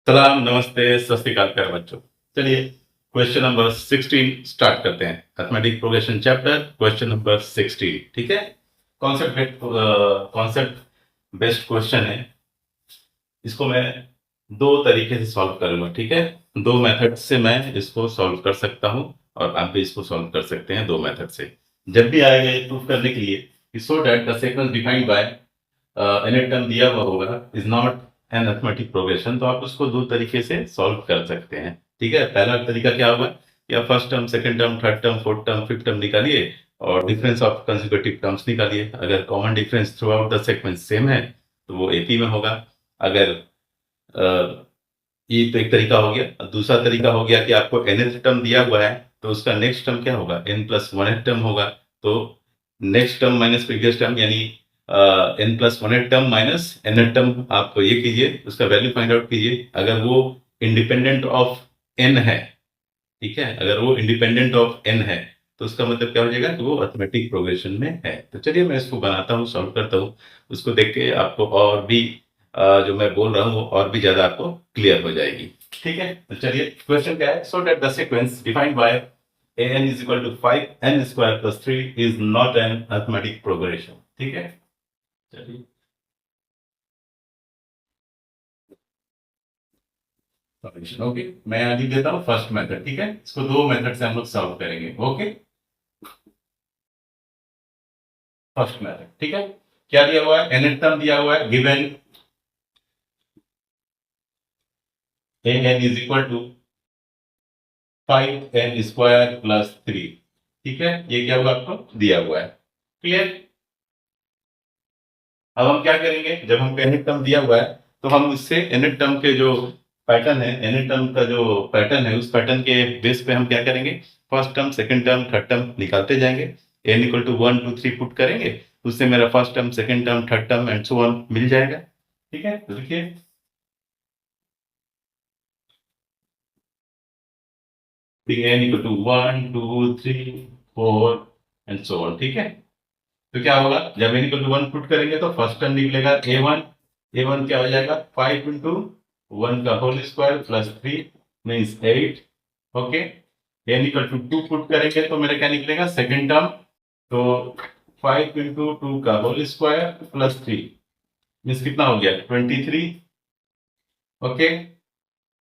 सलाम, नमस्ते, सत श्री अकाल प्यारे बच्चों। चलिए क्वेश्चन नंबर 16 स्टार्ट करते हैं। Mathematic progression chapter question number 16। ठीक है। कॉन्सेप्ट बेस्ड क्वेश्चन है। इसको मैं दो तरीके से सॉल्व करूंगा। ठीक है। दो मेथड से मैं इसको सॉल्व कर सकता हूं और आप भी इसको सॉल्व कर सकते हैं दो मेथड से। जब भी आएगा ये प्रूफ करने के लिए so that the sequence defined by any term दिया हुआ होगा is not an arithmetic progression, तो आप उसको दो तरीके से सॉल्व कर सकते हैं। ठीक है। पहला तरीका क्या होगा, या first term, second term, third term, fourth term, fifth term निकालिए और डिफरेंस ऑफ कंसेक्यूटिव टर्म्स निकालिए। अगर common difference through out the sequence same है तो वो एपी में होगा। अगर ये तो एक तरीका हो गया। दूसरा तरीका हो गया कि आपको nth टर्म दिया हुआ है तो उसका नेक्स्ट टर्म क्या होगा, n+1th टर्म होगा। तो next term minus previous term, यानी n+1th term minus nth term आप ये कीजिए, उसका वैल्यू फाइंड आउट कीजिए। अगर वो इंडिपेंडेंट ऑफ n है, ठीक है, अगर वो इंडिपेंडेंट ऑफ n है तो उसका मतलब क्या हो जाएगा कि वो अरिथमेटिक प्रोग्रेशन में है। तो चलिए मैं इसको बनाता हूँ, सॉल्व करता हूँ। उसको देख के आपको और भी जो मैं बोल रहा हूँ वो और भी ज्यादा आपको क्लियर हो जाएगी। ठीक है। तो चलिए क्वेश्चन क्या है, so that the sequence defined by an is equal to 5n square plus 3 is not an arithmetic progression। ठीक है। चलिए ओके, मैं अभी देता हूँ फर्स्ट मेथड। ठीक है। इसको दो मेथड से हम लोग सॉल्व करेंगे। Okay, first method. ठीक है। क्या दिया हुआ है, nth टर्म दिया हुआ है, given an is equal to 5n square plus 3। ठीक है, ये क्या हुआ आपको दिया हुआ है। क्लियर। अब हम क्या करेंगे, जब हमको nth टर्म दिया हुआ है तो हम उससे nth टर्म के जो पैटर्न है, nth टर्म का जो पैटर्न है, उस पैटर्न के बेस पे हम क्या करेंगे, first term, second term, third term निकालते जाएंगे। n इक्वल टू 1 2 3 पुट करेंगे, उससे मेरा first term, second term, third term and so on मिल जाएगा। ठीक है, तो देखिए n equal to 1 2 3 4 and so on. ठीक है। तो क्या होगा, जब n इक्वल टू 1 पुट करेंगे तो फर्स्ट टर्म निकलेगा a1। a1 क्या हो जाएगा, 5 इंटू 1 का whole square plus 3 means 8। Okay. n equal to 2 put करेंगे तो मेरा क्या निकलेगा, सेकंड टर्म। तो 5 इंटू 2 का होल स्क्वायर प्लस 3 मीन्स कितना हो गया, 23। Okay.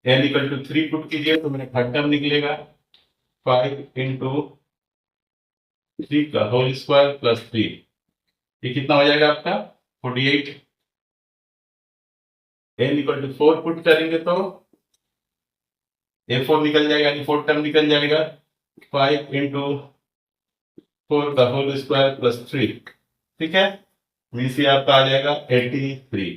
n equal to 3 put कीजिए तो मेरा थर्ड टर्म निकलेगा 5 इंटू 3 का होल स्क्वायर प्लस 3। ये कितना हो जाएगा आपका, 48। n इक्वल टू 4 पुट करेंगे तो a4 निकल जाएगा, यानी फोर्थ टर्म निकल जाएगा 5 इंटू 4 का होल स्क्वायर प्लस 3। ठीक है, मीन्स ये आपका आ जाएगा 83।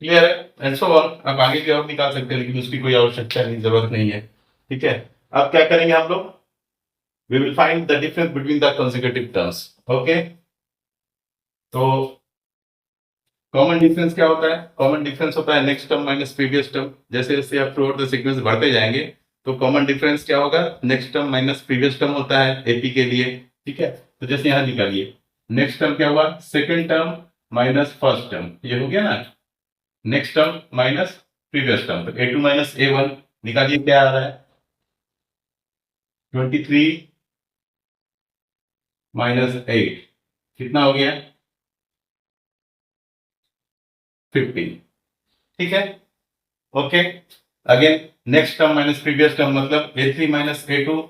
क्लियर है, एंड सो ऑन। आप आगे भी और निकाल सकते हैं लेकिन उसकी कोई आवश्यकता नहीं, जरूरत नहीं है। ठीक है। अब क्या करेंगे हम लोग, we will find the difference between the consecutive terms. Okay. तो कॉमन डिफरेंस क्या होता है, कॉमन डिफरेंस होता है next term minus previous term. जैसे जैसे आप थ्रू आउट द सीक्वेंस बढ़ते जाएंगे तो कॉमन डिफरेंस क्या होगा, next term minus previous term होता है एपी के लिए। ठीक है। तो जैसे यहां निकालिए, नेक्स्ट टर्म क्या हुआ, second term minus first term, ये हो गया ना। Next term minus previous term, तो a2 माइनस a1 निकालिए, क्या आ रहा है, 23 माइनस 8 कितना हो गया, 15। ठीक है। Okay. Again next term minus previous term मतलब a3 माइनस a2।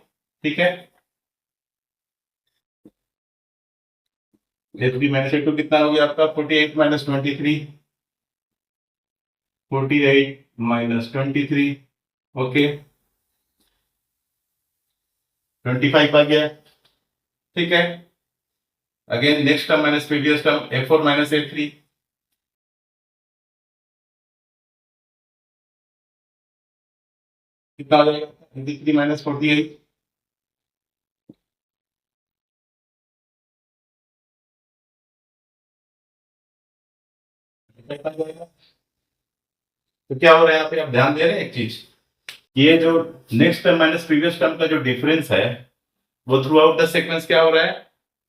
ठीक है। a3 माइनस a2 कितना हो गया आपका, 48 माइनस 23, 48 माइनस 23। ओके, 25 आ गया। ठीक है। Again next term minus previous term a4 minus a3। कितना हो जाएगा, 23 माइनस 48। तो क्या हो रहा है यहाँ पे, आप ध्यान दे रहे हैं एक चीज, ये जो next term minus previous term का जो डिफरेंस है वो थ्रू आउट द सीक्वेंस क्या हो रहा है,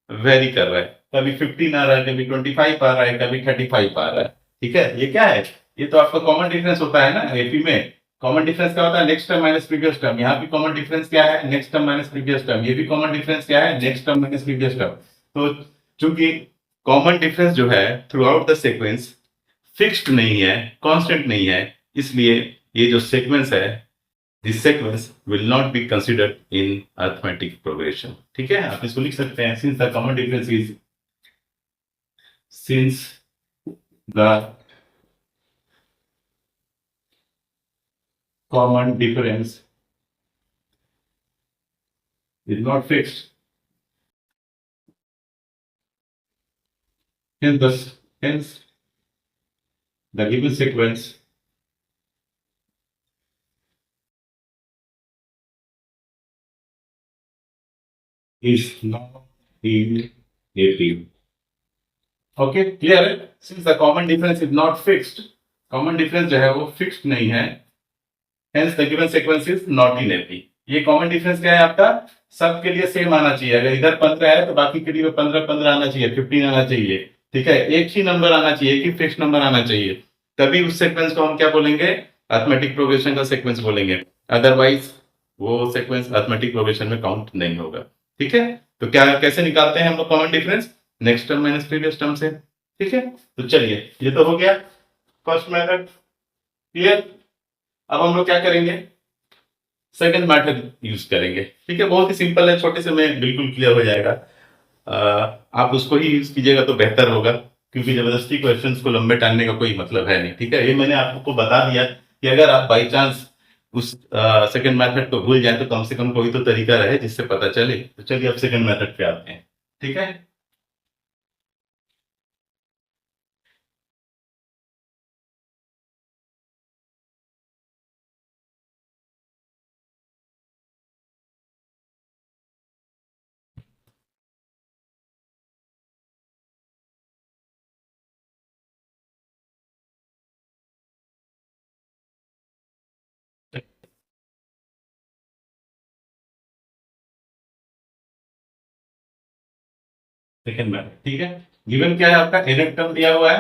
वेरी कर रहा है। कभी 15 आ रहा है, कभी 25 आ रहा है, कभी 35 आ रहा है। ठीक है, ये क्या है, ये तो आपका कॉमन डिफरेंस होता है ना एपी में। कॉमन डिफरेंस क्या होता है? Next term minus previous term. यहाँ भी कॉमन डिफरेंस क्या है? Next term minus previous term. ये भी कॉमन डिफरेंस क्या है? Next term minus previous term. तो चूंकि कॉमन डिफरेंस जो है through out the sequence fixed नहीं है, कांस्टेंट नहीं है, इसलिए ये जो सीक्वेंस है, this sequence will not be considered in arithmetic progression. ठीक है, आप इसको लिख सकते हैं, since the common difference is since the common difference is not fixed, hence the given sequence is not in AP. Okay, clear है? Since the common difference is not fixed, common difference जो है वो fixed नहीं है, hence the given sequence is not in AP. ये common difference क्या है आपका? सबके लिए सेम आना चाहिए। अगर इधर 15 है तो बाकी के लिए 15 आना चाहिए, 15 आना चाहिए। ठीक है, एक ही नंबर आना चाहिए, एक ही फिक्स नंबर आना चाहिए, तभी उस सीक्वेंस को हम क्या बोलेंगे? अरिथमेटिक प्रोग्रेशन का सीक्वेंस बोलेंगे। अदरवाइज वो सीक्वेंस अरिथमेटिक प्रोग्रेशन में काउंट नहीं होगा। ठीक है, तो क्या कैसे निकालते हैं हम लोग common difference? Next term minus previous term से। ठीक है, तो चलिए ये तो हो गया फर्स्ट मेथड, क्लियर। अब हम लोग क्या करेंगे? सेकंड मेथड यूज करेंगे। ठीक है, बहुत ही सिंपल है, छोटे से में बिल्कुल क्लियर हो जाएगा। आप उसको ही यूज कीजिएगा तो बेहतर होगा, क्योंकि जबरदस्ती क्वेश्चंस को लंबे टालने का कोई मतलब है नहीं। ठीक है, ये मैंने आपको बता दिया कि अगर आप बाई चांस उस सेकंड मेथड को भूल जाए तो कम से कम कोई तो तरीका रहे जिससे पता चले। तो चलिए अब सेकंड मेथड पे आते हैं। ठीक है, सेकंड मेथड। ठीक है, गिवन क्या है आपका? nth टर्म दिया हुआ है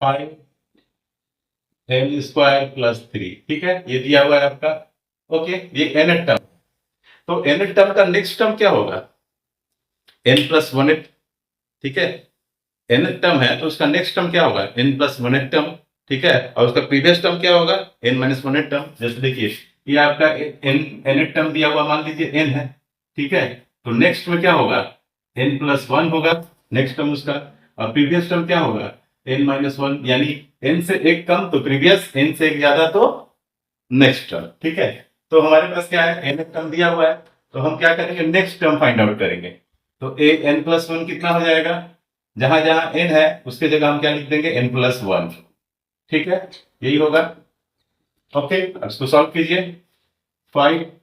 5n² + 3। ठीक है, ये दिया हुआ है आपका। ओके, ये nth टर्म। तो nth टर्म का नेक्स्ट टर्म क्या होगा? n+1। ठीक है, nth टर्म है तो उसका नेक्स्ट टर्म क्या होगा? n+1 term. ठीक है, और उसका प्रीवियस टर्म क्या होगा? n-1 term. जैसे देखिए ये आपका nth टर्म दिया हुआ, मान लीजिए n है। ठीक है, तो नेक्स्ट में क्या होगा? n+1 होगा नेक्स्ट टर्म उसका, और प्रीवियस टर्म क्या होगा? n-1, यानी n से एक कम तो प्रीवियस, n से एक ज्यादा तो नेक्स्ट टर्म। ठीक है, तो हमारे पास क्या है? n टर्म दिया हुआ है, तो हम क्या करेंगे? नेक्स्ट टर्म फाइंड आउट करेंगे। तो n+1 कितना हो जाएगा? जहां जहां n है उसके जगह हम क्या लिख देंगे? n+1। ठीक है, यही होगा। ओके, अब इसको सॉल्व कीजिए। 5n²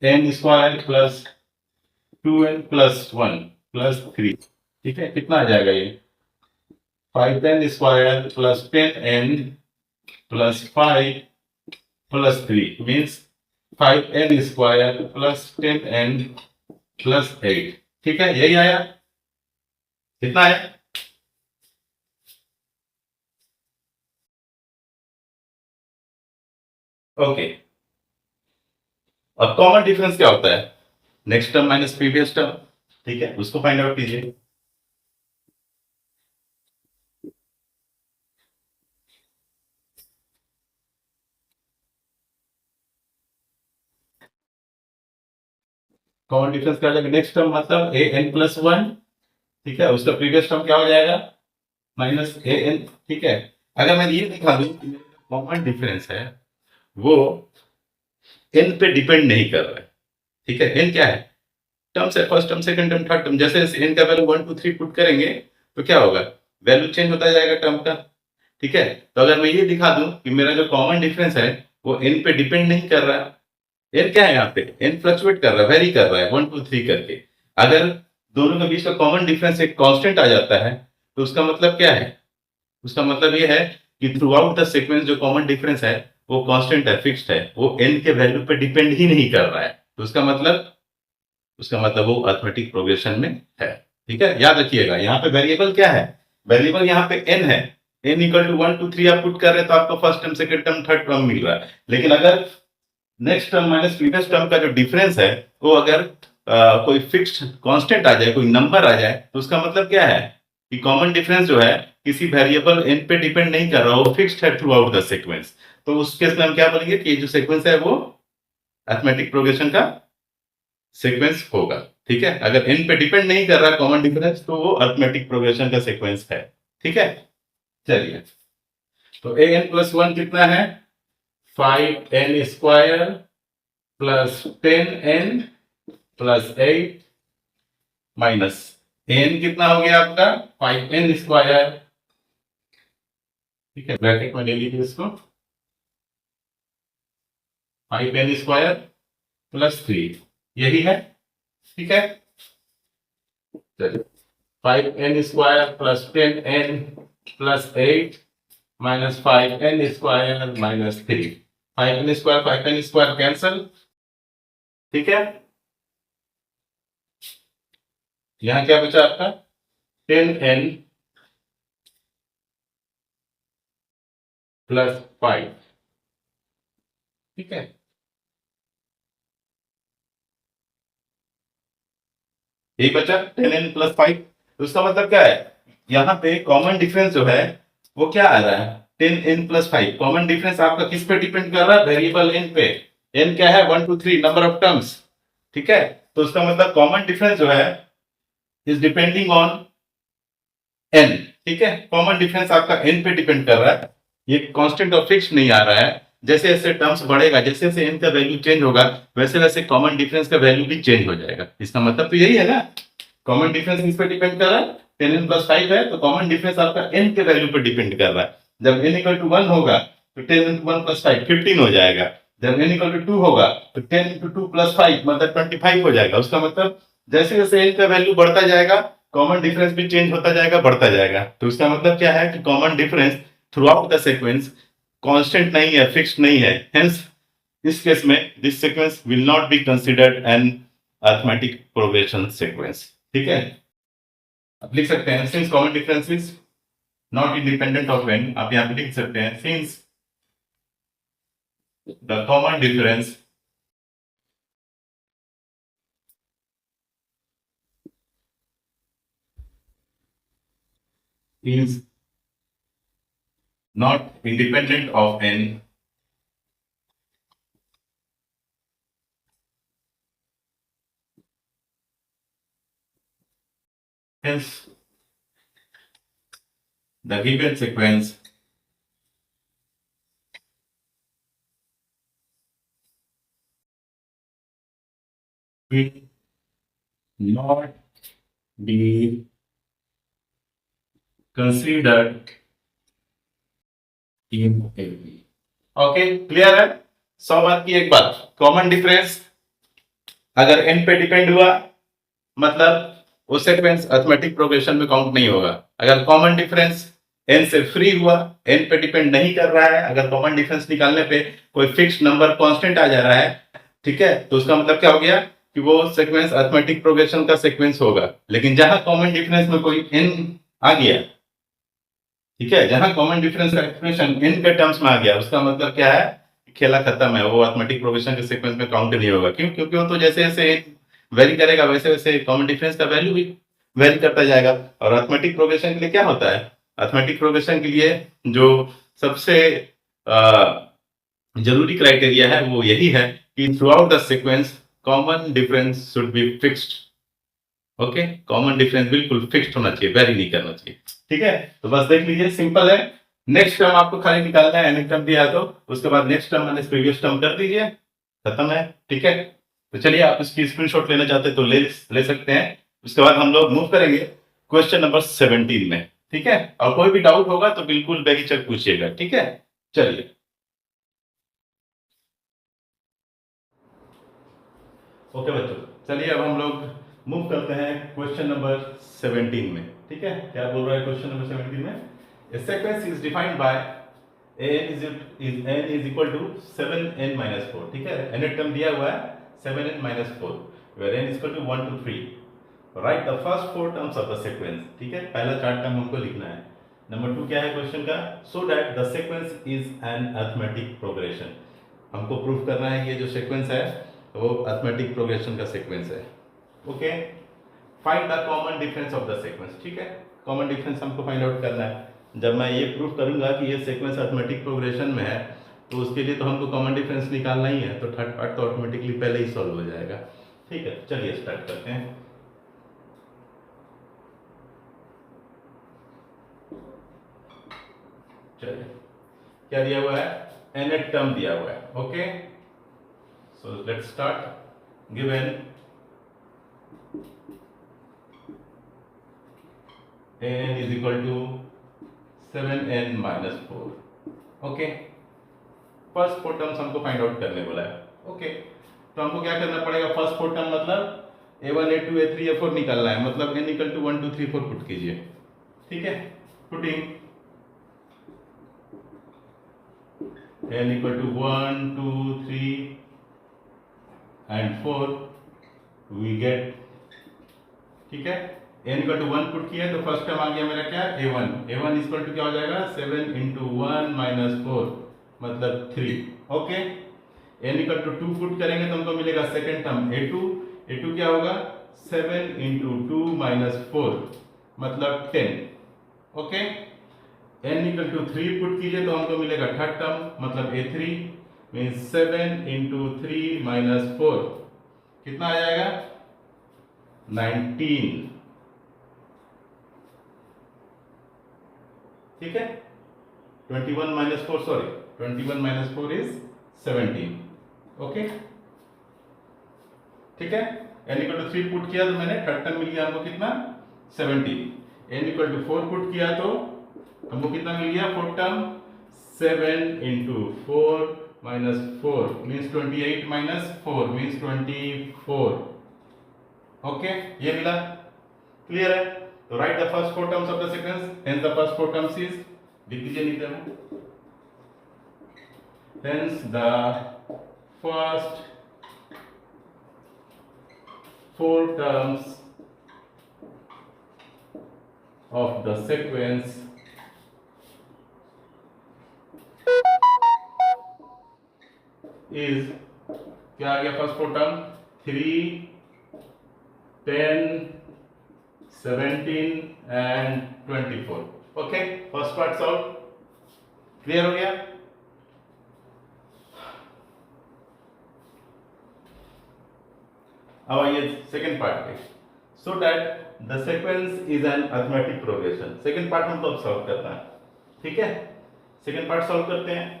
+ 2n+1 + 3। ठीक है, कितना आ जाएगा ये? 5n² + 10n + 5 + 3 means 5n² + 10n + 8। ठीक है, यही आया। कितना है? ओके, अब कॉमन डिफरेंस क्या होता है? Next term minus previous term. ठीक है, उसको फाइंड आउट कीजिए। कॉमन डिफरेंस क्या हो जाएगा? नेक्स्ट टर्म मतलब an+1। ठीक है, उसका प्रीवियस टर्म क्या हो जाएगा? -an। ठीक है, अगर मैं ये दिखा दूं कि कॉमन डिफरेंस है वो n पे डिपेंड नहीं कर रहा है। ठीक है, n क्या है? टर्म्स है, first term, second term, third term. जैसे जैसे n का वैल्यू 1 2 3 पुट करेंगे तो क्या होगा? वैल्यू चेंज होता जाएगा टर्म का। ठीक है, तो अगर मैं ये दिखा दूं कि मेरा जो कॉमन डिफरेंस है वो n पे डिपेंड नहीं कर रहा, n क्या है यहाँ पे? n फ्लक्चुएट कर रहा है, वेरी कर रहा है 1 2 3 करके। अगर दोनों के बीच का कॉमन डिफरेंस एक कांस्टेंट आ जाता है तो उसका मतलब क्या है? उसका मतलब ये है कि थ्रू आउट द सीक्वेंस जो कॉमन डिफरेंस है वो कांस्टेंट है, फिक्स्ड है, वो n के वैल्यू पे डिपेंड ही नहीं कर रहा है। तो उसका मतलब वो अरिथमेटिक प्रोग्रेशन में है। ठीक है, याद रखिएगा यहाँ पे वेरिएबल क्या है? वेरिएबल यहाँ पे n है, n इक्वल टू 1 2 3 आप पुट कर रहे हैं तो आपको first term second term third term मिल रहा है। लेकिन अगर next term minus previous term का जो डिफरेंस है वो अगर कोई फिक्स्ड कांस्टेंट आ जाए, कोई नंबर आ जाए, तो उसका मतलब क्या है कि कॉमन डिफरेंस जो है किसी वेरिएबल n पे डिपेंड नहीं कर रहा, वो फिक्स्ड है थ्रू आउट द सीक्वेंस। तो उस केस में हम क्या बोलेंगे कि ये जो सीक्वेंस है वो अरिथमेटिक प्रोग्रेशन का सीक्वेंस होगा। ठीक है, अगर n पे डिपेंड नहीं कर रहा कॉमन डिफरेंस तो वो अरिथमेटिक प्रोग्रेशन का सीक्वेंस है। ठीक है, चलिए तो an प्लस 1 कितना है, 5n square plus 10n plus 8 minus n कितना हो गया आपका 5n स्क्वायर। ठीक है, ब्रैकेट में ले लीजिए इसको, 5n स्क्वायर प्लस 3 यही है। ठीक है, चलिए 5n square plus 10n plus 8 minus 5n square minus 3, 5n square cancel. ठीक है, यहां क्या बचा आपका 10n प्लस 5। ठीक है, यही बचा 10n प्लस 5। तो उसका मतलब क्या है, यहाँ पे कॉमन डिफरेंस जो है वो क्या आ रहा है 10n प्लस 5। कॉमन डिफरेंस आपका किस पे डिपेंड कर रहा है, वेरिएबल n पे। n क्या है 1 2 3 नंबर ऑफ टर्म्स। ठीक है, तो उसका मतलब कॉमन डिफरेंस जो है इज डिपेंडिंग ऑन n। ठीक है, कॉमन डिफरेंस आपका n पे डिपेंड कर रहा है, ये कांस्टेंट और फिक्स नहीं आ रहा है। जैसे जैसे टर्म्स बढ़ेगा, जैसे जैसे n का वैल्यू चेंज होगा, वैसे वैसे कॉमन डिफरेंस का वैल्यू भी चेंज हो जाएगा। इसका मतलब तो यही है ना, कॉमन डिफरेंस किस पे डिपेंड कर रहा है, 10n प्लस 5 है तो कॉमन डिफरेंस आपका n के वैल्यू पे डिपेंड कर रहा है। जब n इक्वल टू 1 होगा तो 10 into 1 प्लस 5 15 हो जाएगा। जब n इक्वल टू 2 होगा तो 10 into 2 प्लस 5 मतलब 25 हो जाएगा। उसका मतलब जैसे जैसे n का वैल्यू बढ़ता जाएगा कॉमन डिफरेंस भी चेंज होता जाएगा, बढ़ता जाएगा। तो इसका मतलब क्या है कि common difference through out the sequence constant नहीं है, फिक्स्ड नहीं है। हेंस इस केस में this sequence will not be considered an arithmetic progression sequence. ठीक है, आप लिख सकते हैं since common difference is not independent of n, आप यहां पे लिख सकते हैं since the common difference is not independent of n, hence the given sequence will not be considered in AB। Okay, clear है। 100 बात की एक बात, कॉमन डिफरेंस अगर n पे डिपेंड हुआ मतलब वो सीक्वेंस अरिथमेटिक प्रोग्रेशन में काउंट नहीं होगा। अगर कॉमन डिफरेंस n से फ्री हुआ, n पे डिपेंड नहीं कर रहा है, अगर कॉमन डिफरेंस निकालने पे कोई फिक्स नंबर कांस्टेंट आ जा रहा है, ठीक है, तो उसका मतलब क्या हो गया कि वो सीक्वेंस अरिथमेटिक प्रोग्रेशन का सीक्वेंस होगा। लेकिन जहां कॉमन डिफरेंस में कोई n आ गया, ठीक है, जहां कॉमन डिफरेंस का एक्सप्रेशन n के टर्म्स में आ गया, उसका मतलब क्या है, खेला खत्म है, वो अरिथमेटिक प्रोग्रेशन के सीक्वेंस में काउंट नहीं होगा। क्यों? क्योंकि वो तो जैसे जैसे वेरी करेगा वैसे वैसे कॉमन डिफरेंस का वैल्यू भी वेरी करता जाएगा। और अरिथमेटिक प्रोग्रेशन के लिए क्या होता है, अरिथमेटिक प्रोग्रेशन के लिए जो सबसे जरूरी क्राइटेरिया है वो यही है कि through out the sequence common difference should be fixed. Okay, common difference बिल्कुल फिक्स्ड होना चाहिए, वेरी नहीं करना चाहिए। ठीक है, तो बस देख लीजिए, सिंपल है। नेक्स्ट टर्म आपको खाली निकालना है, एन टर्म दिया तो उसके बाद next term minus previous term कर दीजिए, खत्म है। ठीक है, तो चलिए आप इसकी स्क्रीनशॉट लेना चाहते हैं तो ले सकते हैं। उसके बाद हम लोग मूव करेंगे क्वेश्चन नंबर 17 में। ठीक है, और कोई भी डाउट होगा तो बिल्कुल बेहिचक पूछिएगा। ठीक है, चलिए। ओके बच्चों, चलिए अब हम लोग मूव करते हैं क्वेश्चन नंबर 17 में। ठीक है, क्या बोल रहा है क्वेश्चन नंबर 17 में, a sequence is defined by n is equal to 7n minus 4। ठीक है, n टर्म दिया हुआ है 7n minus 4 where n is equal to 1 to 3। Right the first four terms of the sequence. ठीक है, पहला 4 term हमको लिखना है। नंबर 2 क्या है क्वेश्चन का, so that the sequence is an arithmetic progression. हमको प्रूफ करना है ये जो सीक्वेंस है वो अरिथमेटिक प्रोग्रेशन का सीक्वेंस है। Okay, find the common difference of the sequence. ठीक है, कॉमन डिफरेंस हमको फाइंड आउट करना है। जब मैं ये प्रूफ करूंगा कि ये सीक्वेंस अरिथमेटिक प्रोग्रेशन में है तो उसके लिए तो हमको कॉमन डिफरेंस निकालना ही है, तो थर्ड पार्ट तो ऑटोमेटिकली पहले ही सॉल्व हो जाएगा। ठीक है, चलिए स्टार्ट करते हैं। चलिए, क्या दिया हुआ है, nth टर्म दिया हुआ है। Okay, so let's start. Given n is equal to 7n minus 4। Okay, first four terms हमको फाइंड आउट करने बोला है। ओके, तो हमको क्या करना पड़ेगा, फर्स्ट फोर टर्म मतलब a1 a2 a3 a4 निकालना है, मतलब n इक्वल टू 1 2 3 4 पुट कीजिए। ठीक है, putting n equal to 1 2 3 and 4 we get। ठीक है, n इक्वल टू 1 पुट किया तो फर्स्ट टर्म आ गया मेरा क्या, a1। a1 इक्वल टू क्या हो जाएगा, 7 इंटू 1 माइनस 4 मतलब 3। Okay, n equal to 2 put करेंगे तो हमको मिलेगा सेकेंड टर्म a2। a2 क्या होगा, 7 इंटू 2 माइनस 4 मतलब 10। Okay, n equal to 3 put कीजिए तो हमको मिलेगा थर्ड टर्म मतलब a3 मीन्स 7 इंटू 3 माइनस 4 कितना आ जाएगा, 19। ठीक है, 21 minus 4 sorry 21 minus 4 is 17। Okay, ठीक है, n इक्वल टू 3 पुट किया तो मैंने थर्ड टर्म मिल गया हमको कितना, 17। n इक्वल टू 4 पुट किया तो हमको कितना मिल गया, fourth term 7 into 4 minus 4 means 28 minus 4 means 24। Okay, ये मिला, क्लियर है। तो right the first four terms of the sequence, hence the first four terms is, लिख दीजिए नीचे में, hence the first four terms of the sequence is, क्या आ गया first four term, 3 10 17 and 24। Okay, first part solve, clear हो गया। अब आइए सेकेंड पार्ट पे, so that the sequence is an arithmetic progression. Second part हमको अब सॉल्व करना है। ठीक है, सेकेंड पार्ट सॉल्व करते हैं।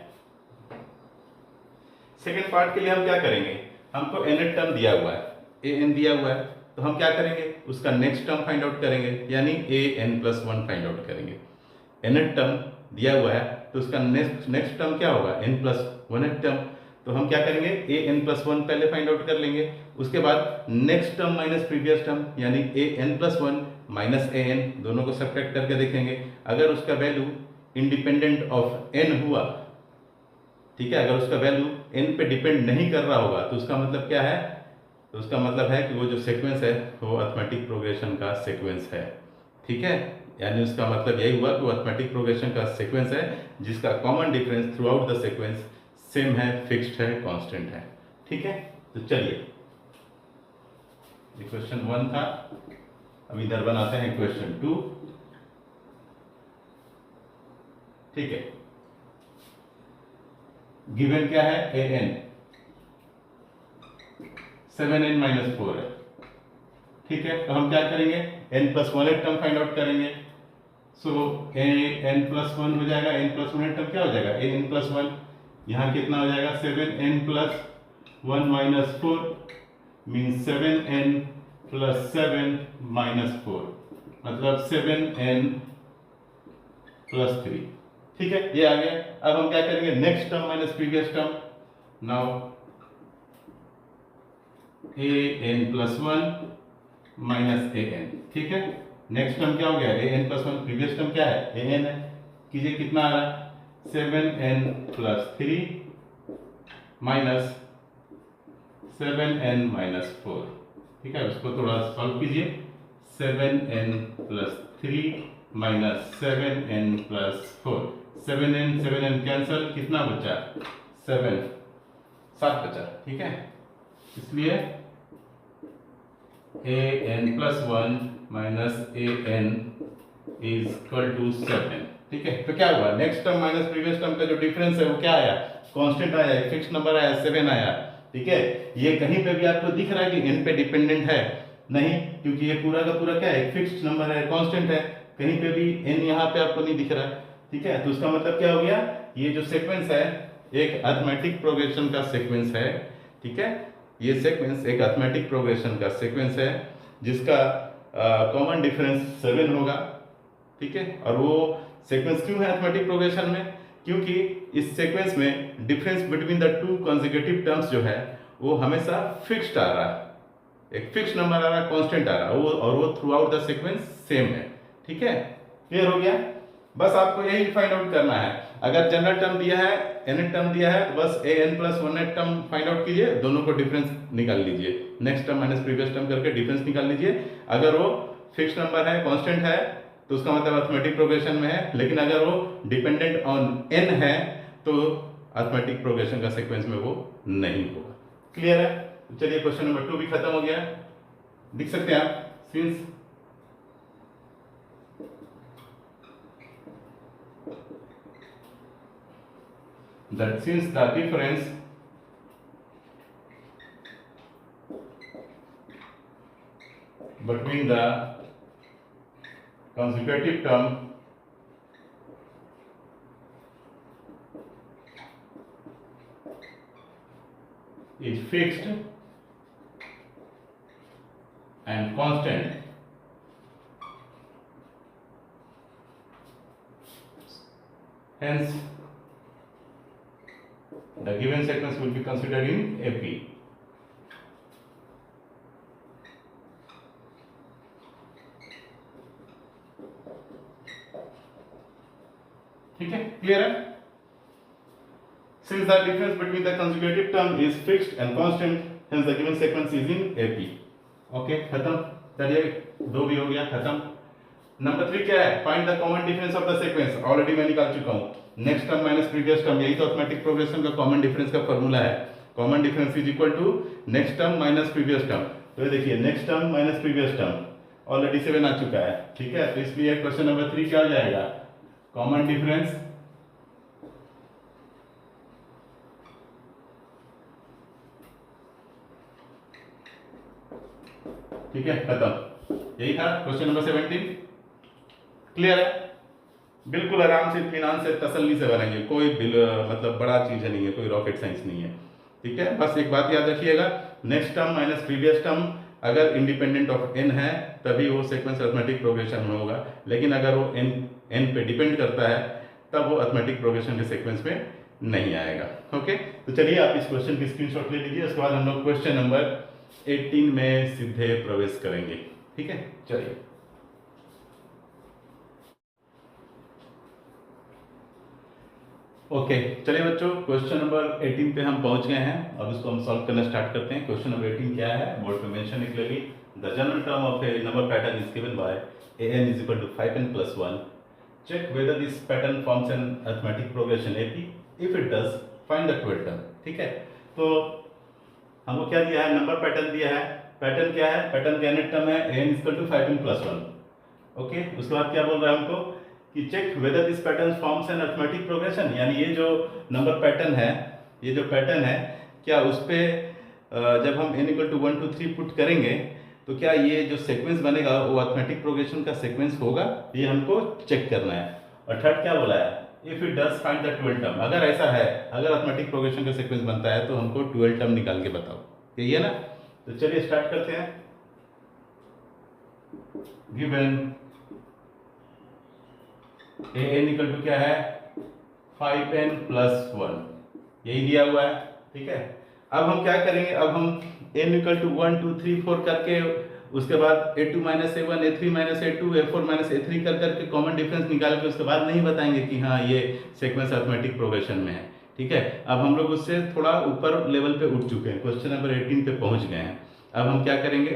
सेकेंड पार्ट के लिए हम क्या करेंगे, हमको nth टर्म दिया हुआ है, an दिया हुआ है, तो हम क्या करेंगे, उसका नेक्स्ट टर्म फाइंड आउट करेंगे, यानी an प्लस 1 फाइंड आउट करेंगे। nth टर्म दिया हुआ है तो उसका नेक्स्ट टर्म क्या होगा, n प्लस 1th टर्म, तो हम क्या करेंगे, an प्लस 1 पहले फाइंड आउट कर लेंगे, उसके बाद next term minus previous term यानी an प्लस 1 माइनस an, दोनों को सब्ट्रैक्ट करके देखेंगे। अगर उसका वैल्यू इंडिपेंडेंट ऑफ n हुआ, ठीक है, अगर उसका वैल्यू n पे डिपेंड नहीं कर रहा होगा तो उसका मतलब क्या है, तो उसका मतलब है कि वो जो सीक्वेंस है वो अरिथमेटिक प्रोग्रेशन का सीक्वेंस है। ठीक है, यानी उसका मतलब यही हुआ कि वो अरिथमेटिक प्रोग्रेशन का सीक्वेंस है जिसका common difference through out the sequence same है, फिक्स्ड है, कांस्टेंट है। ठीक है, तो चलिए क्वेश्चन 1 था, अब इधर बनाते हैं क्वेश्चन 2। ठीक है, गिवन क्या है, an 7n माइनस 4 है। ठीक है, तो हम क्या करेंगे, n plus 1 term find out करेंगे। सो n प्लस 1 हो जाएगा, n प्लस 1 टर्म क्या हो जाएगा, an प्लस 1, यहाँ कितना हो जाएगा, 7n plus 1 minus 4 means 7n plus 7 minus 4 मतलब 7n प्लस 3। ठीक है, ये आ गया। अब हम क्या करेंगे, next term minus previous term, now an plus 1 minus an। ठीक है, नेक्स्ट टर्म क्या हो गया, an प्लस 1, प्रीवियस टर्म क्या है, an है, कीजिए कितना आ रहा है, 7n plus 3 minus 7n minus 4। ठीक है, उसको थोड़ा सॉल्व कीजिए, 7n+3 minus 7n+4, 7n cancel, कितना बचा 7 बचा, ठीक है। इसलिए an+1 minus an is equal to 7, ठीक है। तो क्या हुआ, next term minus previous term का जो डिफरेंस है वो क्या आया, कांस्टेंट आया, एक फिक्स नंबर आया 7 आया, ठीक है। ये कहीं पे भी आपको दिख रहा है कि n पे डिपेंडेंट है, नहीं, क्योंकि ये पूरा का पूरा क्या है, एक फिक्स्ड नंबर है, कांस्टेंट है, कहीं पे भी n यहाँ पे आपको नहीं दिख रहा है, ठीक है। तो उसका मतलब क्या हो गया, ये जो सीक्वेंस है एक अरिथमेटिक प्रोग्रेशन का सीक्वेंस है, ठीक है। ये सीक्वेंस एक अरिथमेटिक प्रोग्रेशन का सीक्वेंस है जिसका कॉमन डिफरेंस 7 होगा, ठीक है। और वो सीक्वेंस क्यों है अरिथमेटिक प्रोग्रेशन में, क्योंकि इस सीक्वेंस में difference between the two consecutive terms जो है वो हमेशा फिक्स्ड आ रहा है, एक फिक्स नंबर आ रहा है, कांस्टेंट आ रहा है, वो और वो through out the sequence same है, ठीक है। क्लियर हो गया, बस आपको यही फाइंड आउट करना है। अगर जनरल टर्म दिया है, nth टर्म दिया है, तो बस an+1 टर्म फाइंड आउट कीजिए, दोनों को डिफरेंस निकाल लीजिए, next term minus previous term करके डिफरेंस निकाल लीजिए। अगर वो फिक्स नंबर है, कांस्टेंट है, तो उसका मतलब अरिथमेटिक प्रोग्रेशन में है, लेकिन अगर वो डिपेंडेंट ऑन n है तो अरिथमेटिक प्रोग्रेशन का सीक्वेंस में वो नहीं होगा। क्लियर है, तो चलिए क्वेश्चन नंबर 2 भी खत्म हो गया, लिख सकते हैं आप, since that since the difference between the consecutive term is fixed and constant, hence the given sequence will be considered in AP. ठीक है, क्लियर है। Since the difference between the consecutive term is fixed and constant, hence the given sequence is in AP. Okay, खत्म। चलिए 2 भी हो गया, खत्म। Number 3 क्या है, find the common difference of the sequence, already मैं निकाल चुका हूं, next term minus previous term, यही तो अरिथमेटिक प्रोग्रेशन का कॉमन डिफरेंस का फॉर्मूला है, common difference is equal to next term minus previous term. तो देखिए next term minus previous term already 7 आ चुका है, ठीक है। तो इसलिए क्वेश्चन नंबर 3 क्या हो जाएगा, कॉमन डिफरेंस ठीक है, खत्म। यही था क्वेश्चन नंबर 17। क्लियर है, बिल्कुल आराम से इत्मीनान से तसल्ली से बनाइए, कोई मतलब बड़ा चीज नहीं है, कोई रॉकेट साइंस नहीं है, ठीक है। बस एक बात याद रखिएगा, next term minus previous term अगर इंडिपेंडेंट ऑफ n है तभी वो सीक्वेंस अरिथमेटिक प्रोग्रेशन में होगा, लेकिन अगर वो n पे डिपेंड करता है तब वो अरिथमेटिक प्रोग्रेशन के सीक्वेंस में नहीं आएगा। ओके, तो चलिए आप इस क्वेश्चन की स्क्रीनशॉट ले लीजिए, उसके बाद हम लोग क्वेश्चन नंबर 18 में सीधे प्रवेश करेंगे, ठीक है। चलिए ओके, चलिए बच्चों क्वेश्चन नंबर 18 पे हम पहुंच गए हैं, अब इसको हम सॉल्व करना स्टार्ट करते हैं। क्वेश्चन नंबर 18 क्या है, बोर्ड पे मेंशन है clearly, the general term of A number pattern is given by an is equal to 5n+1, check whether this pattern forms an arithmetic progression AP, if it does find the 12th term, ठीक है। तो हमको क्या दिया है, number pattern दिया है, pattern क्या है, पैटर्न का nth टर्म है an is equal to 5n+1, ओके। उसके बाद क्या बोल रहा है हमको कि check whether this pattern forms an arithmetic progression, यानी ये जो नंबर पैटर्न है, ये जो पैटर्न है, क्या उस पे जब हम n इक्वल टू 1 2 3 पुट करेंगे तो क्या ये जो सीक्वेंस बनेगा वो अरिथमेटिक प्रोग्रेशन का सीक्वेंस होगा, ये हमको चेक करना है। और थर्ड क्या बोला है, if it does find the 12th term, अगर ऐसा है, अगर अरिथमेटिक प्रोग्रेशन का सीक्वेंस बनता है तो हमको 12th टर्म निकाल के बताओ, यही है ना। तो चलिए स्टार्ट करते हैं। गिवन an इक्वल टू क्या है 5n+1, यही दिया हुआ है, ठीक है। अब हम क्या करेंगे, अब हम n इक्वल टू 1 2 3 4 करके उसके बाद a2 - a1 a3 - a2 a4 - a3 कर करके कॉमन डिफरेंस निकाल के उसके बाद नहीं बताएंगे कि हाँ ये सीक्वेंस अरिथमेटिक प्रोग्रेशन में है, ठीक है। अब हम लोग उससे थोड़ा ऊपर लेवल पे उठ चुके हैं, क्वेश्चन नंबर 18 पे पहुंच गए हैं। अब हम क्या करेंगे,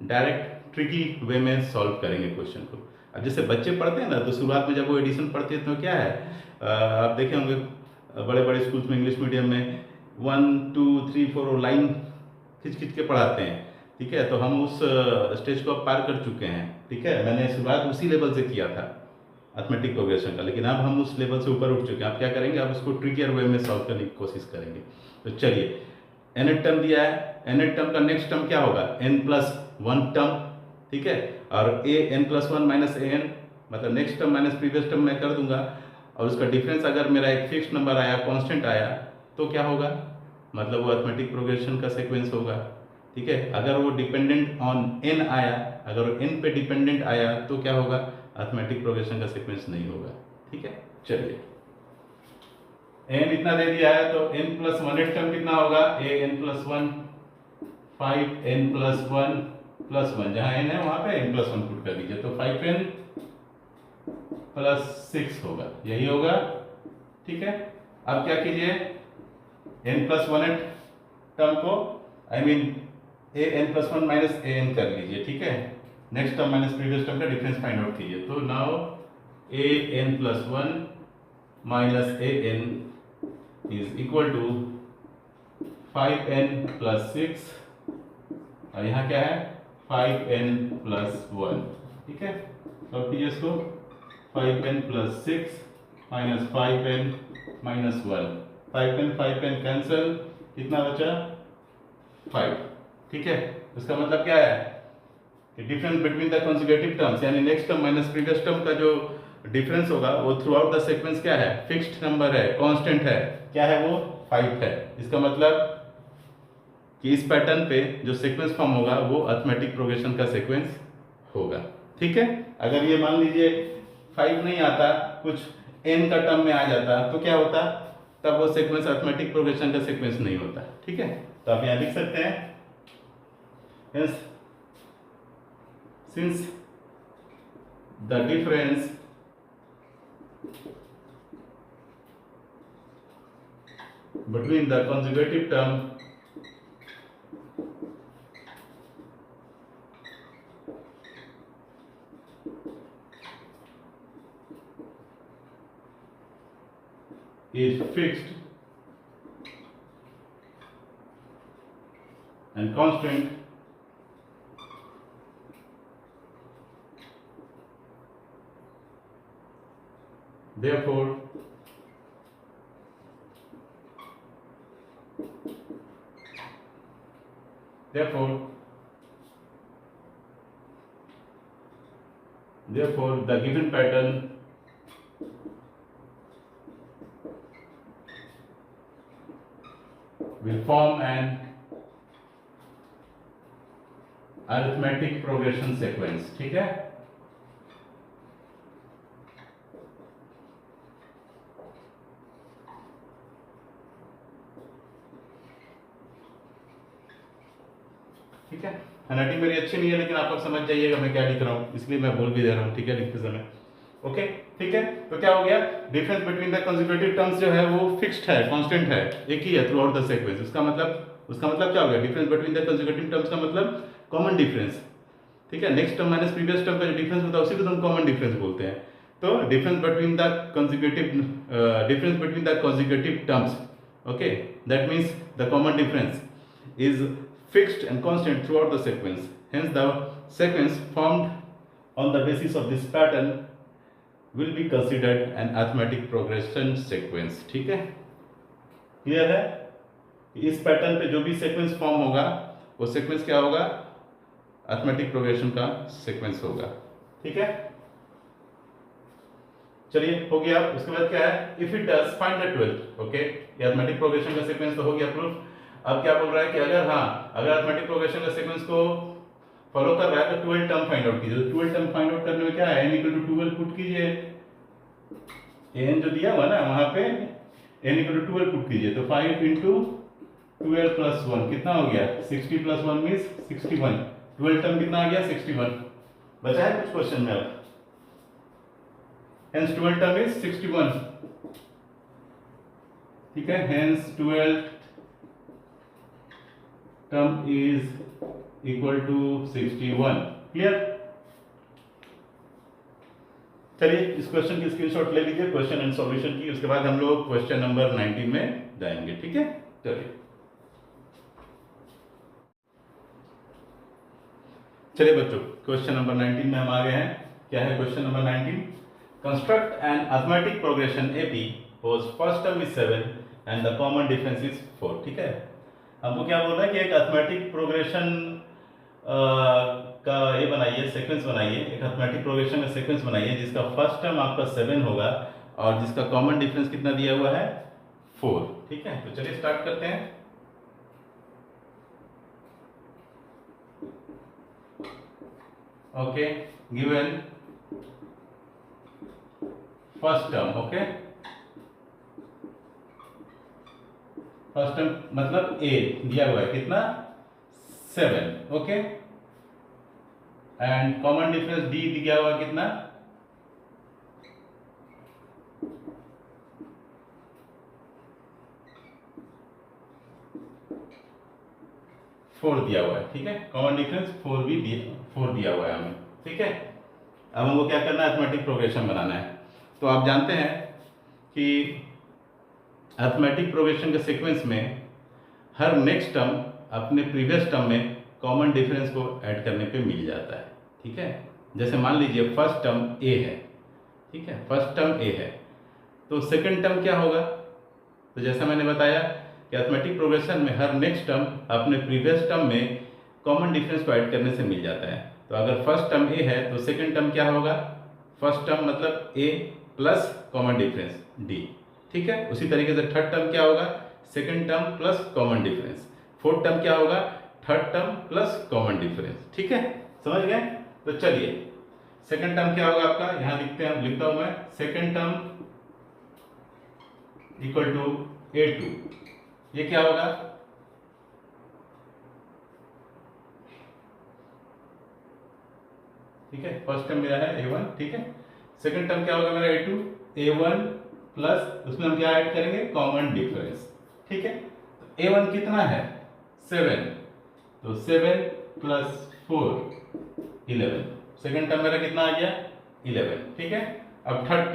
डायरेक्ट ट्रिकी वे में सॉल्व करेंगे क्वेश्चन को। अब जैसे बच्चे पढ़ते हैं ना, तो शुरुआत में जब वो एडिशन पढ़ते हैं तो क्या है, आप देखे होंगे बड़े बड़े स्कूल्स में इंग्लिश मीडियम में 1 2 3 4 लाइन खिंच खिंच के पढ़ाते हैं, ठीक है। तो हम उस स्टेज को अब पार कर चुके हैं, ठीक है। मैंने शुरुआत उसी लेवल से किया था अर्थमेटिक प्रोग्रेशन का, लेकिन अब हम उस लेवल से ऊपर उठ चुके हैं। आप क्या करेंगे, आप उसको ट्रिकियर वे में सॉल्व करने की कोशिश करेंगे। तो चलिए, nth टर्म दिया है, nth टर्म का नेक्स्ट टर्म क्या होगा, n+1 टर्म, ठीक है। और n+1 माइनस an, मतलब next term minus previous term मैं कर दूंगा, और उसका डिफरेंस अगर मेरा एक फिक्स नंबर आया, कांस्टेंट आया, तो क्या होगा, मतलब वो अर्थमेटिक प्रोग्रेशन का सीक्वेंस होगा, ठीक है। अगर वो डिपेंडेंट ऑन n आया, अगर वो n पे डिपेंडेंट आया, तो क्या होगा, अर्थमेटिक प्रोग्रेशन का सीक्वेंस नहीं होगा, ठीक है। चलिए, n इतना दे दिया है, तो n+1 टर्म कितना होगा, an+1 5n+1+1, जहां n है वहां पे n+1 पुट कर दीजिए, तो 5n+6 होगा, यही होगा, ठीक है। अब क्या कीजिए, n+1 टर्म को I mean an+1 minus an कर लीजिए, ठीक है। Next term minus previous term का डिफरेंस फाइंड आउट कीजिए, तो now an+1 minus an is equal to 5n+6, और यहाँ क्या है 5n+1, ठीक है। तो कीजिए इसको, 5n+6 minus 5n-1, 5n cancel, कितना बचा 5, ठीक है। इसका मतलब क्या है कि difference between the consecutive terms, यानी next term minus previous term का जो डिफरेंस होगा वो थ्रू आउट द सीक्वेंस क्या है, फिक्स्ड नंबर है, कांस्टेंट है, क्या है वो 5 है। इसका मतलब कि इस पैटर्न पे जो सीक्वेंस फॉर्म होगा वो अर्थमेटिक प्रोग्रेशन का सीक्वेंस होगा, ठीक है। अगर ये मान लीजिए 5 नहीं आता, कुछ n का टर्म में आ जाता, तो क्या होता, तब वो सीक्वेंस अर्थमेटिक प्रोग्रेशन का सीक्वेंस नहीं होता, ठीक है। तो आप यहां लिख सकते हैं, yes, since the difference between the consecutive term is fixed and constant, therefore the given pattern will form an arithmetic progression sequence, ठीक है। ठीक है, हैंडराइटिंग मेरी अच्छी नहीं है, लेकिन आप लोग समझ जाइएगा मैं क्या लिख रहा हूँ, इसलिए मैं बोल भी दे रहा हूँ, ठीक है, लिखते समय, ओके, ठीक है। तो क्या हो गया, difference between the consecutive terms जो है वो फिक्स्ड है, कांस्टेंट है, एक ही है थ्रू आउट द सीक्वेंस। उसका मतलब क्या हो गया, difference between the consecutive terms का मतलब कॉमन डिफरेंस, ठीक है। Next term minus previous term का जो डिफरेंस होता है उसी को हम कॉमन डिफरेंस बोलते हैं। तो difference between the consecutive terms, okay, that means the common difference is fixed and constant throughout the sequence. Hence, the sequence formed on the basis of this pattern will be considered an arithmetic progression sequence. ठीक है, clear है। इस pattern पे जो भी sequence form होगा वो sequence क्या होगा, अर्थमेटिक प्रोग्रेशन का सीक्वेंस होगा, ठीक है। चलिए, हो गया। उसके बाद क्या है, if it does find the 12th, okay, ये अर्थमेटिक प्रोग्रेशन का सीक्वेंस तो हो गया प्रूफ। अब क्या बोल रहा है कि अगर अर्थमेटिक प्रोग्रेशन का सीक्वेंस को फॉलो कर रहा है तो 12 टर्म फाइंड आउट कीजिए। तो 12 टर्म फाइंड आउट करने में क्या है, n = 12 पुट कीजिए, n जो दिया हुआ ना वहां पे n = 12 पुट कीजिए, तो 5 × 12 + 1 कितना हो गया, 60 + 1 मींस 61। 12 टर्म कितना आ गया, 61 बचा है कुछ क्वेश्चन में। अब hence 12 टर्म इज 61, ठीक है। hence 12 term is equal to 61, clear? चलिए इस क्वेश्चन की स्क्रीनशॉट ले लीजिए, क्वेश्चन एंड सॉल्यूशन की, उसके बाद हम लोग क्वेश्चन नंबर 19 में जाएंगे। ठीक है, चलिए चलिए बच्चों, क्वेश्चन नंबर 19 में हम आ गए हैं। क्या है question number 19? Construct N arithmetic progression AP whose first term is 7 and the common difference is 4। ठीक है, हमको क्या बोल रहा है कि एक अरिथमेटिक प्रोग्रेशन का ये बनाइए, सीक्वेंस बनाइए, एक अरिथमेटिक प्रोग्रेशन का सीक्वेंस बनाइए जिसका फर्स्ट टर्म आपका 7 होगा और जिसका कॉमन डिफरेंस कितना दिया हुआ है? 4। ठीक है, तो चलिए स्टार्ट करते हैं। Okay, given first term, okay, first term मतलब ए दिया हुआ है कितना? 7। Okay, and common difference D दिया हुआ कितना? 4 दिया हुआ है। ठीक है, कॉमन डिफरेंस 4 दिया हुआ है हमें। ठीक है, अब हमको क्या करना है? अरिथमेटिक प्रोग्रेशन बनाना है। तो आप जानते हैं कि अरिथमेटिक प्रोग्रेशन के सीक्वेंस में हर नेक्स्ट टर्म अपने प्रीवियस टर्म में कॉमन डिफरेंस को ऐड करने पे मिल जाता है। ठीक है, जैसे मान लीजिए फर्स्ट टर्म ए है। ठीक है, फर्स्ट टर्म ए है, तो सेकंड टर्म क्या होगा? तो जैसा मैंने बताया कि अरिथमेटिक प्रोग्रेशन में हर नेक्स्ट टर्म अपने प्रीवियस टर्म में कॉमन डिफरेंस को ऐड करने से मिल जाता है। तो अगर फर्स्ट टर्म ए है तो सेकंड टर्म क्या होगा? फर्स्ट टर्म मतलब a plus common difference D. ठीक है, उसी तरीके से थर्ड टर्म क्या होगा? Second term plus common difference. Fourth term क्या होगा? Third term plus common difference. ठीक है, समझ गए? तो चलिए सेकंड टर्म क्या होगा आपका? यहां लिखता हूं मैं, second term equal to A2। ये क्या होगा? ठीक है, फर्स्ट टर्म मेरा है A1। ठीक है, सेकंड टर्म क्या होगा मेरा? A2। A1 प्लस उसमें हम क्या ऐड करेंगे? Common difference. ठीक है, तो A1 कितना है? 7, तो 7 प्लस 4 11। सेकंड टर्म मेरा कितना आ गया? 11। ठीक है, अब थर्ड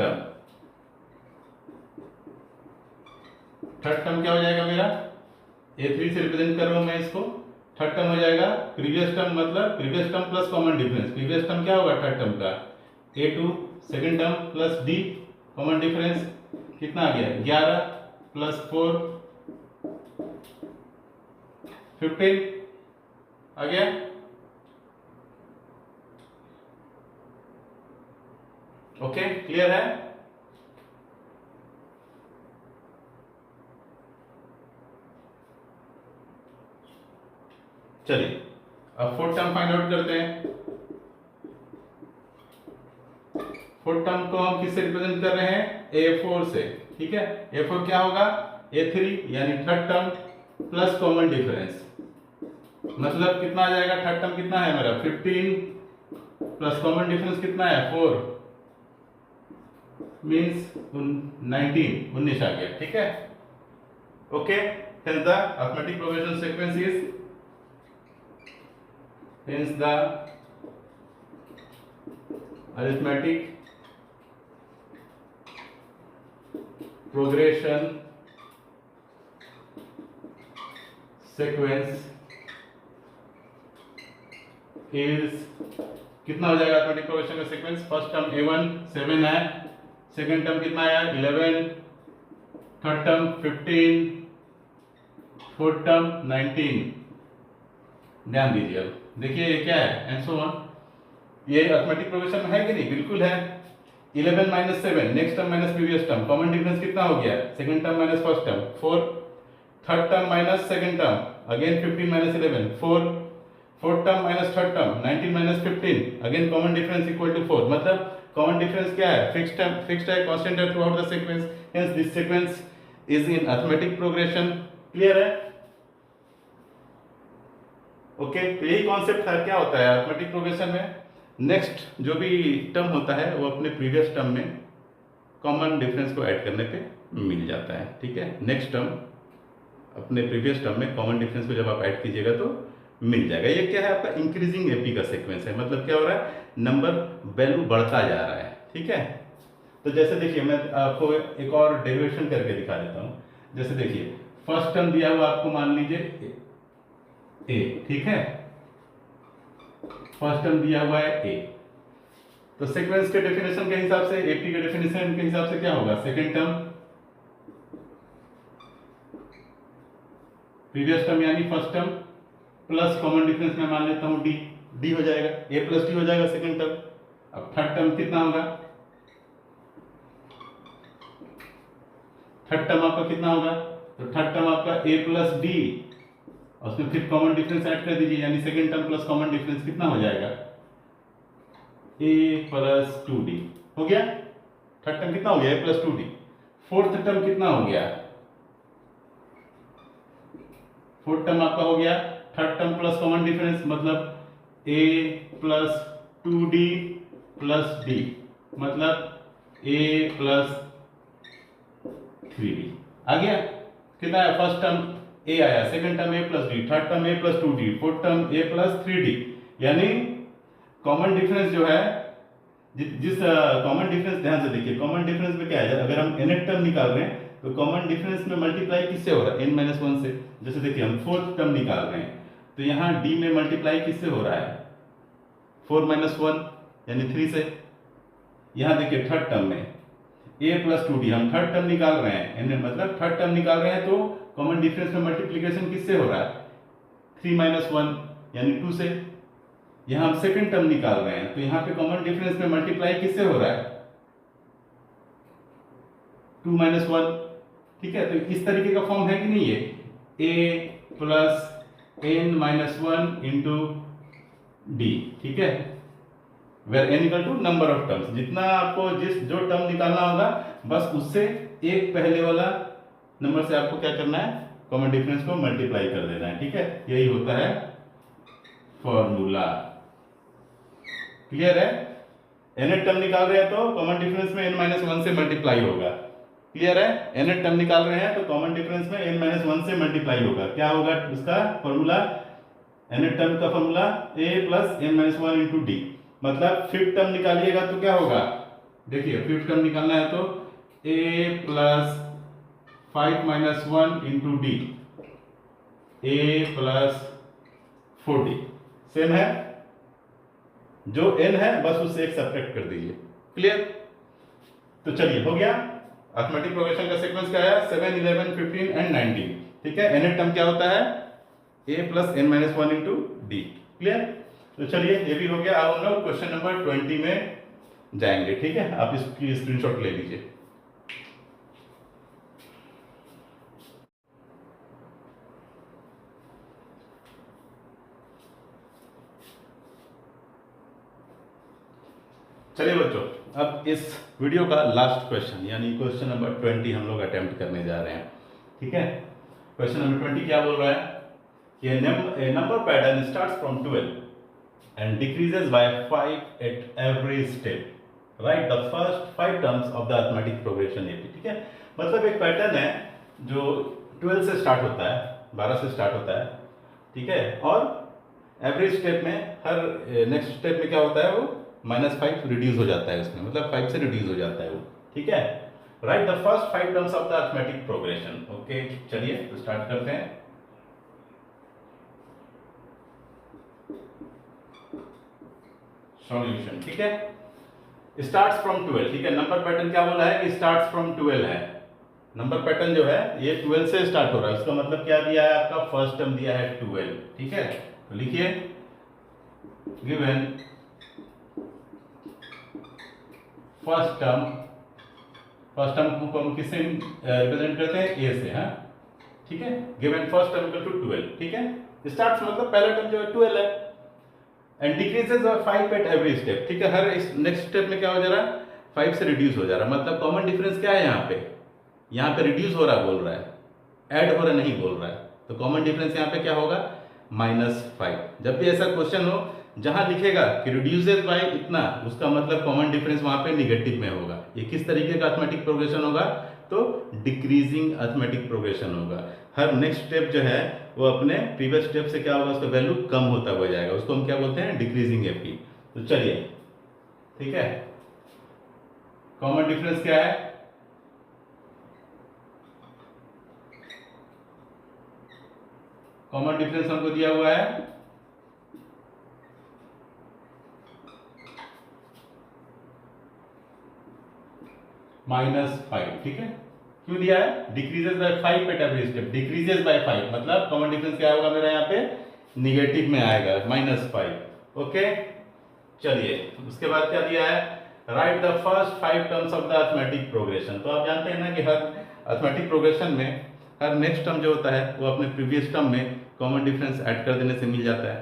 टर्म क्या हो जाएगा मेरा? A3 से रिप्रेजेंट कर रहा हूं मैं इसको। थर्ड टर्म हो जाएगा प्रीवियस टर्म, मतलब previous term plus common difference. Previous term क्या होगा? थर्ड टर्म का A2, second term plus D, common difference कितना आ गया? 11 प्लस 4 15 आ गया। ओके, क्लियर है? चलिए अब फोर्थ टर्म फाइंड आउट करते हैं। फोर्थ टर्म को हम किससे रिप्रेजेंट कर रहे हैं? A4 से। ठीक है, A4 क्या होगा? A3 यानी third term plus common difference, मतलब कितना आ जाएगा? थर्ड टर्म कितना है मेरा? 15 प्लस कॉमन डिफरेंस कितना है? 4 मींस 19 आ गया। ठीक है, okay, hence the arithmetic progression sequence is, hence the arithmetic progression sequence is, कितना हो जाएगा अरिथमेटिक प्रोग्रेशन का सीक्वेंस? फर्स्ट टर्म A1 7 है, सेकंड टर्म कितना है? 11, थर्ड टर्म 15, फोर्थ टर्म 19। ध्यान दीजिए, अब देखिए ये क्या है, एंड सो ऑन। ये अरिथमेटिक प्रोग्रेशन में है कि नहीं? बिल्कुल है। 11 minus 7, next term minus previous term, common difference कितना हो गया? Second term minus first term 4, third term minus second term again 15 minus 11 4, fourth term minus third term 19 minus 15 again common difference equal to 4। मतलब common difference क्या है? Fixed है, constant है through out the sequence, hence this sequence is in arithmetic progression. Clear है? Okay, तो यही concept था। क्या होता है अरिथमेटिक प्रोग्रेशन में? नेक्स्ट जो भी टर्म होता है वो अपने प्रीवियस टर्म में कॉमन डिफरेंस को ऐड करने पे मिल जाता है। ठीक है, नेक्स्ट टर्म अपने प्रीवियस टर्म में कॉमन डिफरेंस को जब आप ऐड कीजिएगा तो मिल जाएगा। ये क्या है आपका इंक्रीजिंग एपी का सीक्वेंस है, मतलब क्या हो रहा है, नंबर वैल्यू बढ़ता जा रहा है। ठीक है, तो जैसे देखिए मैं आपको एक और डेरिवेशन करके दिखा देता हूँ। जैसे देखिए फर्स्ट टर्म दिया हुआ आपको, मान लीजिए ए, ठीक है, फर्स्ट टर्म दिया हुआ है ए, तो सीक्वेंस के डेफिनेशन के हिसाब से, एपी के डेफिनेशन के हिसाब से क्या होगा, सेकेंड टर्म प्रीवियस टर्म यानी first term plus common difference में मान लेता हूं डी, डी हो जाएगा, ए प्लस डी हो जाएगा सेकेंड टर्म। अब थर्ड टर्म कितना होगा, थर्ड टर्म आपका कितना होगा, तो थर्ड टर्म आपका ए प्लस डी, उसमें फिर कॉमन डिफरेंस ऐड कर दीजिए, यानी second term plus common difference कितना हो जाएगा, ए प्लस टू डी हो गया। थर्ड टर्म कितना हो गया, a plus two d. Fourth term कितना हो गया, फोर्थ टर्म आपका हो गया third term plus common difference, मतलब a plus two d plus d, मतलब ए प्लस थ्री डी आ गया। कितना है, फर्स्ट टर्म ए आया, second term a plus d, third term a plus two d, fourth term a plus three d. यानी common difference जो है, जिस कॉमन डिफरेंस, ध्यान से देखिए कॉमन डिफरेंस में क्या है, अगर हम nth टर्म निकाल रहे हैं तो कॉमन डिफरेंस में मल्टीप्लाई किससे हो रहा है, n-1 से। जैसे देखिए हम फोर्थ टर्म निकाल रहे हैं तो यहाँ d में मल्टीप्लाई किससे हो रहा है, 4 - 1 यानी 3 से। यहाँ देखिए थर्ड टर्म में a प्लस टू डी, हम थर्ड टर्म निकाल रहे हैं, मतलब थर्ड टर्म निकाल रहे हैं तो कॉमन डिफरेंस में मल्टीप्लीकेशन किससे हो रहा है, 3 - 1 यानी 2 से। यहाँ हम सेकंड टर्म निकाल रहे हैं तो यहाँ पे कॉमन डिफरेंस में मल्टीप्लाई किससे हो रहा है, 2 - 1। ठीक है, तो इस तरीके का फॉर्म है कि नहीं है, a plus n-1 into d. ठीक है, where n equal to number of terms, जितना आपको जो टर्म निकालना होगा बस उससे एक पहले वाला नंबर से आपको क्या करना है, कॉमन डिफरेंस को मल्टीप्लाई कर देना है। ठीक है, यही होता है फॉर्मूला। क्लियर है, nth टर्म निकाल रहे हैं तो कॉमन डिफरेंस में n-1 से मल्टीप्लाई होगा। क्लियर है, nth टर्म निकाल रहे हैं तो कॉमन डिफरेंस में n-1 से मल्टीप्लाई होगा। क्या होगा उसका फॉर्मूला, nth टर्म का formula a plus n-1 into D. मतलब फिफ्थ टर्म निकालिएगा तो क्या होगा, देखिए फिफ्थ टर्म निकालना है तो a plus 5 - 1 into D, a plus 4d। Same है, जो n है बस उससे एक सब्ट्रैक्ट कर दीजिए। क्लियर, तो चलिए हो गया। अरिथमेटिक प्रोग्रेशन का सीक्वेंस क्या है, 7, 11, 15 एंड 19। ठीक है, nth टर्म क्या होता है, a plus n-1 into D. Clear, तो चलिए ये भी हो गया। अब हम लोग क्वेश्चन नंबर 20 में जाएंगे। ठीक है, आप इसकी स्क्रीनशॉट ले लीजिए। चलिए बच्चों, अब इस वीडियो का लास्ट क्वेश्चन यानी क्वेश्चन नंबर 20 हम लोग अटेम्प्ट करने जा रहे हैं। ठीक है, क्वेश्चन नंबर 20 क्या बोल रहा है कि number pattern starts from 12 and decreases by 5 at every step. Right the first 5 terms of the arithmetic progression AP. ठीक है, मतलब एक पैटर्न है जो 12 से स्टार्ट होता है, 12 से स्टार्ट होता है। ठीक है, और एवरी स्टेप में, हर नेक्स्ट स्टेप में क्या होता है, वो -5 रिड्यूस हो जाता है उसमें, मतलब 5 से रिड्यूस हो जाता है वो। ठीक है, right the first 5 terms of the arithmetic progression. Okay, चलिए तो स्टार्ट करते हैं। सॉल्यूशन। ठीक है, स्टार्ट्स फ्रॉम 12। ठीक है, नंबर पैटर्न क्या बोला है कि स्टार्ट्स फ्रॉम 12 है। नंबर पैटर्न जो है ये 12 से स्टार्ट हो रहा है। उसका मतलब क्या दिया है, आपका फर्स्ट टर्म दिया है 12। ठीक है, तो लिखिए गिवन फर्स्ट टर्म को हम किससे रिप्रेजेंट करते हैं, ए से। हाँ, ठीक है, given first term equal to 12। ठीक है, स्टार्ट्स मतलब पहला टर्म जो है 12 है and decreases by 5 at every step. ठीक है, हर नेक्स्ट स्टेप में क्या हो जा रहा है, 5 से रिड्यूस हो जा रहा है। मतलब कॉमन डिफरेंस क्या है, यहाँ पे रिड्यूस हो रहा है बोल रहा है, ऐड हो रहा नहीं बोल रहा है। तो कॉमन डिफरेंस यहाँ पे क्या होगा, -5। जब भी ऐसा क्वेश्चन हो जहां लिखेगा कि रिड्यूसेस बाय इतना, उसका मतलब कॉमन डिफरेंस वहां पे निगेटिव में होगा। ये किस तरीके का अरिथमेटिक प्रोग्रेशन होगा, तो डिक्रीजिंग अरिथमेटिक प्रोग्रेशन होगा। हर नेक्स्ट स्टेप जो है वो अपने प्रीवियस स्टेप से क्या होगा, उसका वैल्यू कम होता हुआ जाएगा, उसको हम क्या बोलते हैं, डिक्रीजिंग एपी। तो चलिए ठीक है, कॉमन डिफरेंस क्या है, कॉमन डिफरेंस हमको दिया हुआ है -5, ठीक है। क्यों दिया है, decreases by 5 at every step, decreases by 5 मतलब कॉमन डिफरेंस क्या होगा मेरा यहाँ पे, निगेटिव में आएगा, -5। ओके, चलिए उसके बाद क्या दिया है, right the first 5 terms of the arithmetic progression. तो आप जानते हैं ना कि हर अरिथमेटिक प्रोग्रेशन में हर नेक्स्ट टर्म जो होता है वो अपने प्रीवियस टर्म में कॉमन डिफरेंस ऐड कर देने से मिल जाता है।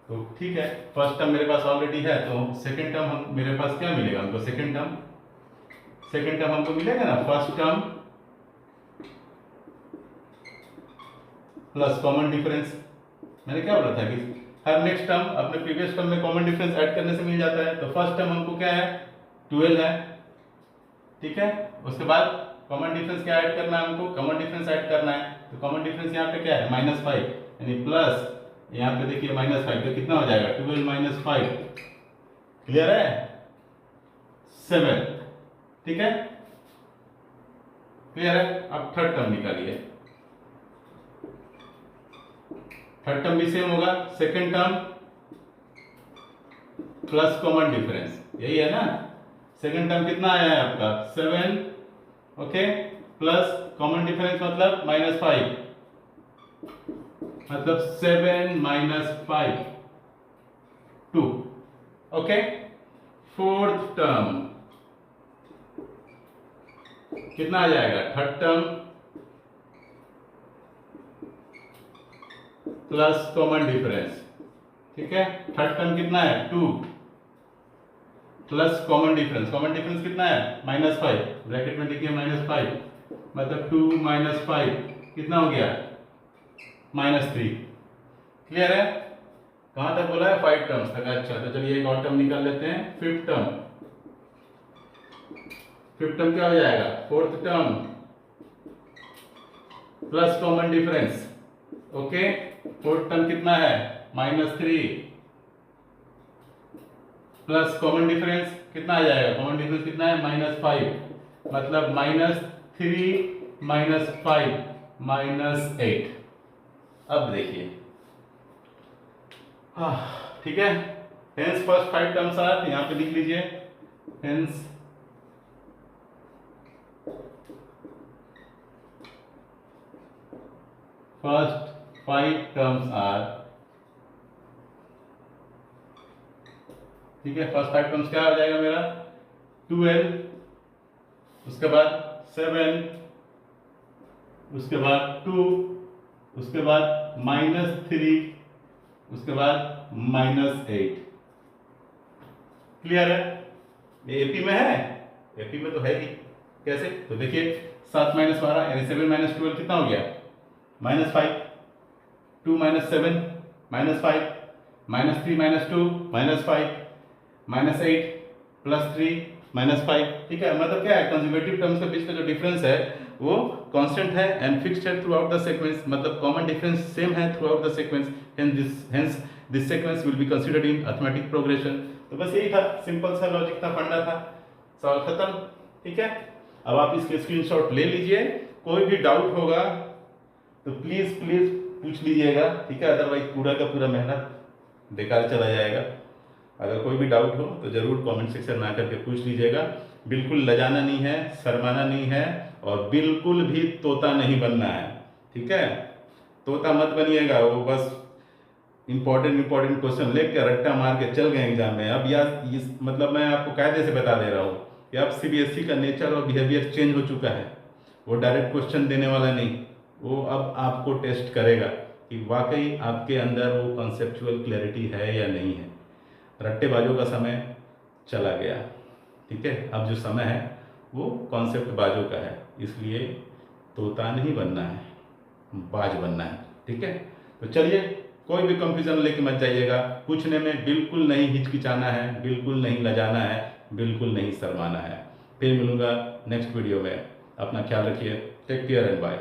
तो ठीक है, फर्स्ट टर्म मेरे पास ऑलरेडी है, तो सेकंड टर्म हम मेरे पास क्या मिलेगा हमको, सेकंड टर्म हमको मिलेगा ना, first term plus common difference. मैंने क्या बोला था कि हर नेक्स्ट टर्म अपने प्रीवियस टर्म में कॉमन डिफरेंस ऐड करने से मिल जाता है। तो फर्स्ट टर्म हमको क्या है, 12 है, ठीक है। उसके बाद कॉमन डिफरेंस क्या ऐड करना है हमको, कॉमन डिफरेंस ऐड करना है। तो कॉमन डिफरेंस यहाँ पे क्या है, -5, यानी प्लस यहाँ पे देखिए -5, तो कितना हो जाएगा, 12 - 5, क्लियर है, 7, ठीक है, क्लियर है। अब थर्ड टर्म निकालिए, थर्ड टर्म भी सेम होगा, second term plus common difference, यही है ना। सेकंड टर्म कितना आया है आपका, 7, ओके, प्लस कॉमन डिफरेंस मतलब -5, मतलब 7 - 5, 2, ओके। फोर्थ टर्म कितना आ जाएगा, third term plus common difference, ठीक है। थर्ड टर्म कितना है, 2 plus common difference, common difference कितना है, -5, ब्रैकेट में देखिए -5, मतलब 2 - 5 कितना हो गया, -3, क्लियर है। कहां तक बोला है, 5 टर्म्स तक। अच्छा, तो चलिए एक और टर्म निकाल लेते हैं, फिफ्थ टर्म क्या हो जाएगा, fourth term plus common difference, okay. Fourth term कितना है, -3 प्लस कॉमन डिफरेंस कितना आ जाएगा, कॉमन डिफरेंस कितना है, -5, मतलब -3 - 5 -8। अब देखिए, ठीक है, हेंस फर्स्ट 5 टर्म्स आर, यहां पे लिख लीजिए, हेंस फर्स्ट 5 टर्म्स आर, ठीक है। फर्स्ट 5 टर्म्स क्या हो जाएगा मेरा, 12, उसके बाद 7, उसके बाद 2, उसके बाद -3, उसके बाद -8, क्लियर है। ये एपी में है, एपी में तो है ही, कैसे, तो देखिए 7 - 12 यानी 7 - 12 कितना हो गया, -5, 2 - 7 -5, -3 - 2 -5, -8 +3 -5, ठीक है। मतलब क्या है, कंज्यूगेटिव टर्म्स के बीच का जो डिफरेंस है वो कांस्टेंट है एंड फिक्स्ड है थ्रू आउट द सीक्वेंस, मतलब कॉमन डिफरेंस सेम है through out the sequence, hence this sequence will be considered in arithmetic progression. तो बस यही था, सिंपल सा लॉजिक था, फंडा था, सवाल खत्म, ठीक है। अब आप इसके स्क्रीनशॉट ले लीजिए, कोई भी डाउट होगा तो प्लीज पूछ लीजिएगा, ठीक है, अदरवाइज पूरा का पूरा मेहनत बेकार चला जाएगा। अगर कोई भी डाउट हो तो जरूर कमेंट सेक्शन में आकर के पूछ लीजिएगा। बिल्कुल लजाना नहीं है, शर्माना नहीं है, और बिल्कुल भी तोता नहीं बनना है, ठीक है। तोता मत बनिएगा, वो बस इंपॉर्टेंट क्वेश्चन लेकर रट्टा मार के चल गए एग्जाम में। अब मतलब मैं आपको कायदे से बता दे रहा हूँ कि अब सीबीएसई का नेचर और बिहेवियर चेंज हो चुका है। वो डायरेक्ट क्वेश्चन देने वाला नहीं, वो अब आपको टेस्ट करेगा कि वाकई आपके अंदर वो कॉन्सेप्चुअल क्लैरिटी है या नहीं है। रट्टेबाजों का समय चला गया, ठीक है। अब जो समय है वो कॉन्सेप्ट बाजों का है, इसलिए तोता नहीं बनना है, बाज बनना है, ठीक है। तो चलिए, कोई भी कंफ्यूजन लेके मत जाइएगा, पूछने में बिल्कुल नहीं हिचकिचाना है, बिल्कुल नहीं लजाना है, बिल्कुल नहीं शर्माना है। फिर मिलूंगा नेक्स्ट वीडियो में, अपना ख्याल रखिए, टेक केयर एंड बाय।